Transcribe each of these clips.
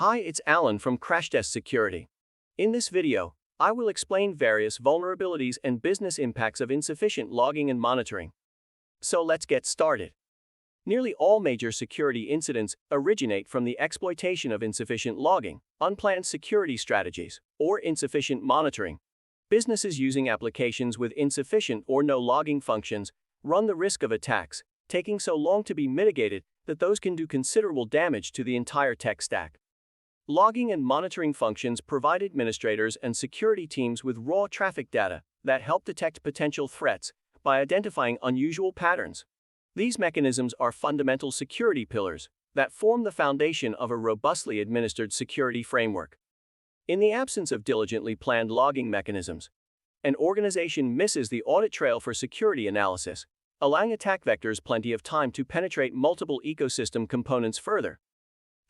Hi, it's Alan from Crashtest Security. In this video, I will explain various vulnerabilities and business impacts of insufficient logging and monitoring. So let's get started. Nearly all major security incidents originate from the exploitation of insufficient logging, unplanned security strategies, or insufficient monitoring. Businesses using applications with insufficient or no logging functions run the risk of attacks taking so long to be mitigated that those can do considerable damage to the entire tech stack. Logging and monitoring functions provide administrators and security teams with raw traffic data that help detect potential threats by identifying unusual patterns. These mechanisms are fundamental security pillars that form the foundation of a robustly administered security framework. In the absence of diligently planned logging mechanisms, an organization misses the audit trail for security analysis, allowing attack vectors plenty of time to penetrate multiple ecosystem components further.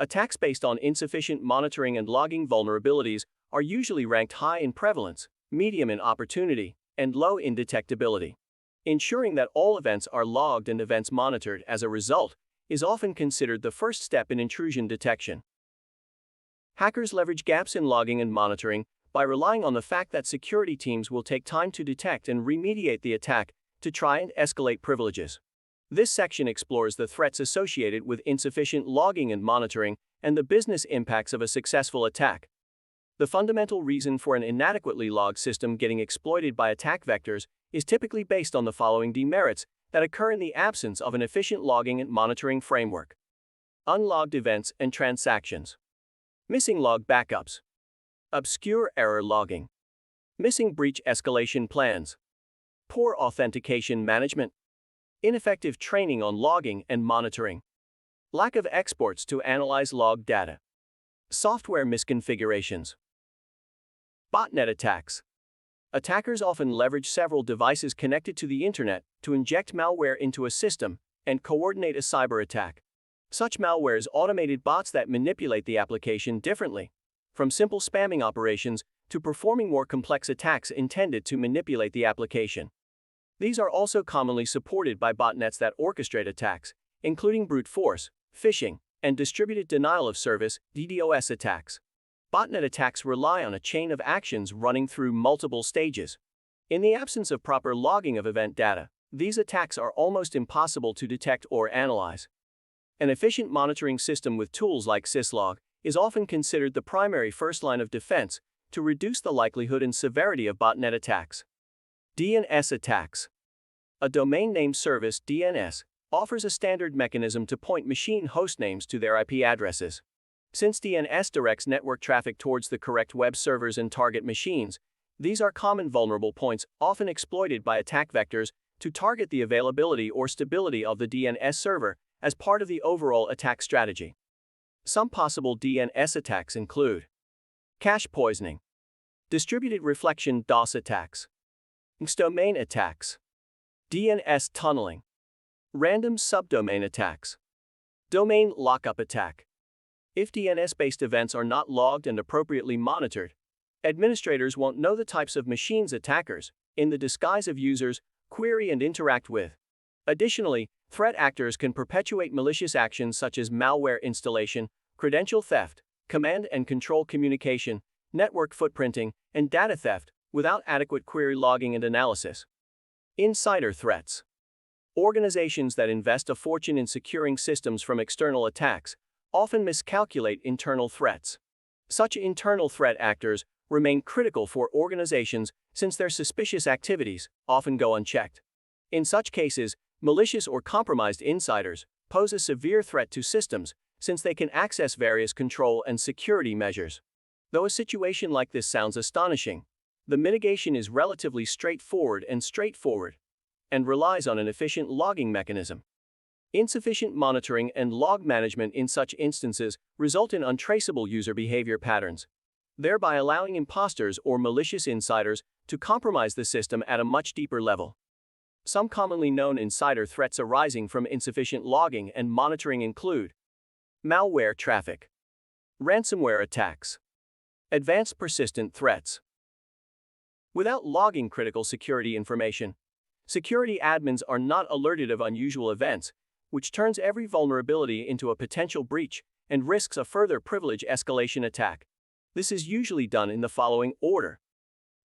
Attacks based on insufficient monitoring and logging vulnerabilities are usually ranked high in prevalence, medium in opportunity, and low in detectability. Ensuring that all events are logged and events monitored as a result is often considered the first step in intrusion detection. Hackers leverage gaps in logging and monitoring by relying on the fact that security teams will take time to detect and remediate the attack to try and escalate privileges. This section explores the threats associated with insufficient logging and monitoring and the business impacts of a successful attack. The fundamental reason for an inadequately logged system getting exploited by attack vectors is typically based on the following demerits that occur in the absence of an efficient logging and monitoring framework: unlogged events and transactions, missing log backups, obscure error logging, missing breach escalation plans, poor authentication management, ineffective training on logging and monitoring, lack of exports to analyze log data, software misconfigurations. Botnet attacks. Attackers often leverage several devices connected to the internet to inject malware into a system and coordinate a cyber attack. Such malware is automated bots that manipulate the application differently, from simple spamming operations to performing more complex attacks intended to manipulate the application. These are also commonly supported by botnets that orchestrate attacks, including brute force, phishing, and distributed denial of service (DDoS) attacks. Botnet attacks rely on a chain of actions running through multiple stages. In the absence of proper logging of event data, these attacks are almost impossible to detect or analyze. An efficient monitoring system with tools like syslog is often considered the primary first line of defense to reduce the likelihood and severity of botnet attacks. DNS attacks. A domain name service (DNS) offers a standard mechanism to point machine hostnames to their IP addresses. Since DNS directs network traffic towards the correct web servers and target machines, these are common vulnerable points often exploited by attack vectors to target the availability or stability of the DNS server as part of the overall attack strategy. Some possible DNS attacks include cache poisoning, distributed reflection DOS attacks, domain attacks, DNS tunneling, random subdomain attacks, domain lockup attack. If DNS-based events are not logged and appropriately monitored, administrators won't know the types of machines attackers, in the disguise of users, query and interact with. Additionally, threat actors can perpetuate malicious actions such as malware installation, credential theft, command and control communication, network footprinting, and data theft without adequate query logging and analysis. Insider threats. Organizations that invest a fortune in securing systems from external attacks often miscalculate internal threats. Such internal threat actors remain critical for organizations since their suspicious activities often go unchecked. In such cases, malicious or compromised insiders pose a severe threat to systems since they can access various control and security measures. Though a situation like this sounds astonishing, the mitigation is relatively straightforward and relies on an efficient logging mechanism. Insufficient monitoring and log management in such instances result in untraceable user behavior patterns, thereby allowing imposters or malicious insiders to compromise the system at a much deeper level. Some commonly known insider threats arising from insufficient logging and monitoring include malware traffic, ransomware attacks, advanced persistent threats. Without logging critical security information, security admins are not alerted of unusual events, which turns every vulnerability into a potential breach and risks a further privilege escalation attack. This is usually done in the following order.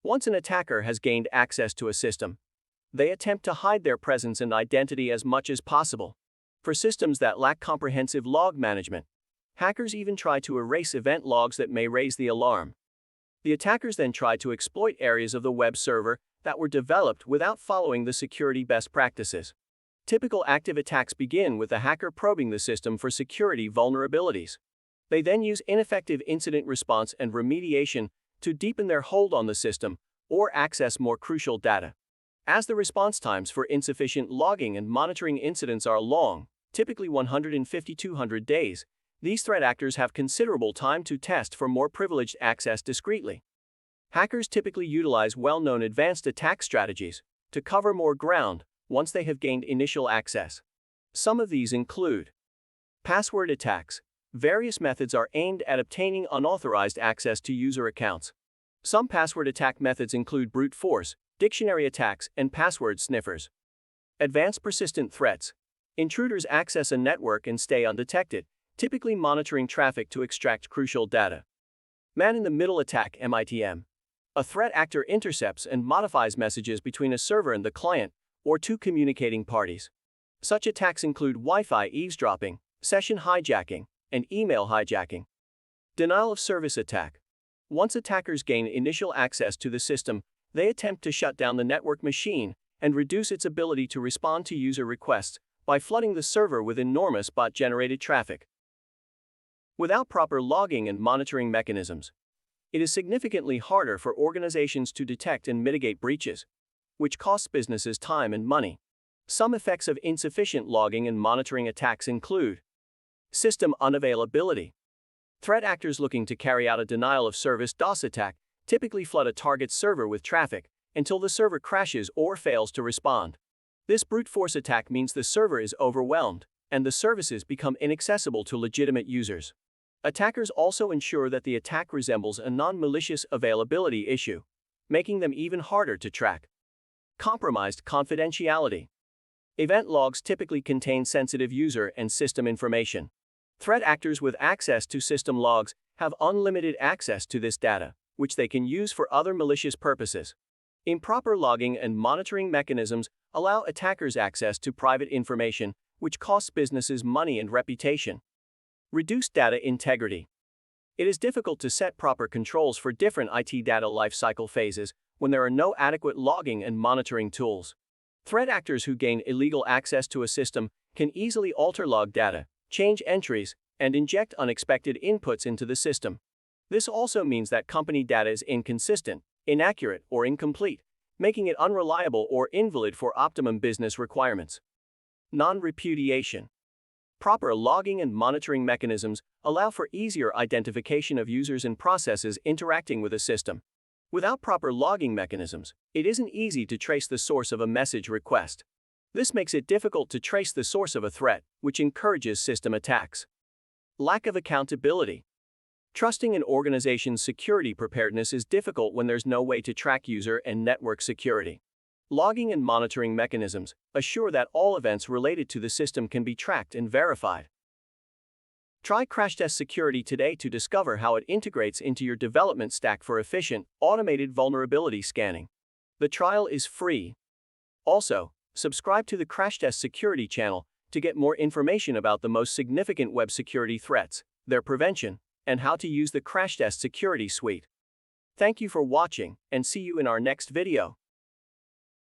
Once an attacker has gained access to a system, they attempt to hide their presence and identity as much as possible. For systems that lack comprehensive log management, hackers even try to erase event logs that may raise the alarm. The attackers then try to exploit areas of the web server that were developed without following the security best practices. Typical active attacks begin with the hacker probing the system for security vulnerabilities. They then use ineffective incident response and remediation to deepen their hold on the system or access more crucial data. As the response times for insufficient logging and monitoring incidents are long, typically 150 to 200 days, these threat actors have considerable time to test for more privileged access discreetly. Hackers typically utilize well-known advanced attack strategies to cover more ground once they have gained initial access. Some of these include password attacks. Various methods are aimed at obtaining unauthorized access to user accounts. Some password attack methods include brute force, dictionary attacks, and password sniffers. Advanced persistent threats. Intruders access a network and stay undetected, typically monitoring traffic to extract crucial data. Man-in-the-middle attack (MITM). A threat actor intercepts and modifies messages between a server and the client, or two communicating parties. Such attacks include Wi-Fi eavesdropping, session hijacking, and email hijacking. Denial of service attack. Once attackers gain initial access to the system, they attempt to shut down the network machine and reduce its ability to respond to user requests by flooding the server with enormous bot-generated traffic. Without proper logging and monitoring mechanisms, it is significantly harder for organizations to detect and mitigate breaches, which costs businesses time and money. Some effects of insufficient logging and monitoring attacks include system unavailability. Threat actors looking to carry out a denial of service (DOS) attack typically flood a target's server with traffic until the server crashes or fails to respond. This brute force attack means the server is overwhelmed and the services become inaccessible to legitimate users. Attackers also ensure that the attack resembles a non-malicious availability issue, making them even harder to track. Compromised confidentiality. Event logs typically contain sensitive user and system information. Threat actors with access to system logs have unlimited access to this data, which they can use for other malicious purposes. Improper logging and monitoring mechanisms allow attackers access to private information, which costs businesses money and reputation. Reduced data integrity. It is difficult to set proper controls for different IT data lifecycle phases when there are no adequate logging and monitoring tools. Threat actors who gain illegal access to a system can easily alter log data, change entries, and inject unexpected inputs into the system. This also means that company data is inconsistent, inaccurate, or incomplete, making it unreliable or invalid for optimum business requirements. Non-repudiation. Proper logging and monitoring mechanisms allow for easier identification of users and processes interacting with a system. Without proper logging mechanisms, it isn't easy to trace the source of a message request. This makes it difficult to trace the source of a threat, which encourages system attacks. Lack of accountability. Trusting an organization's security preparedness is difficult when there's no way to track user and network security. Logging and monitoring mechanisms assure that all events related to the system can be tracked and verified. Try Crashtest Security today to discover how it integrates into your development stack for efficient, automated vulnerability scanning. The trial is free. Also, subscribe to the Crashtest Security Channel to get more information about the most significant web security threats, their prevention, and how to use the Crashtest Security Suite. Thank you for watching, and see you in our next video.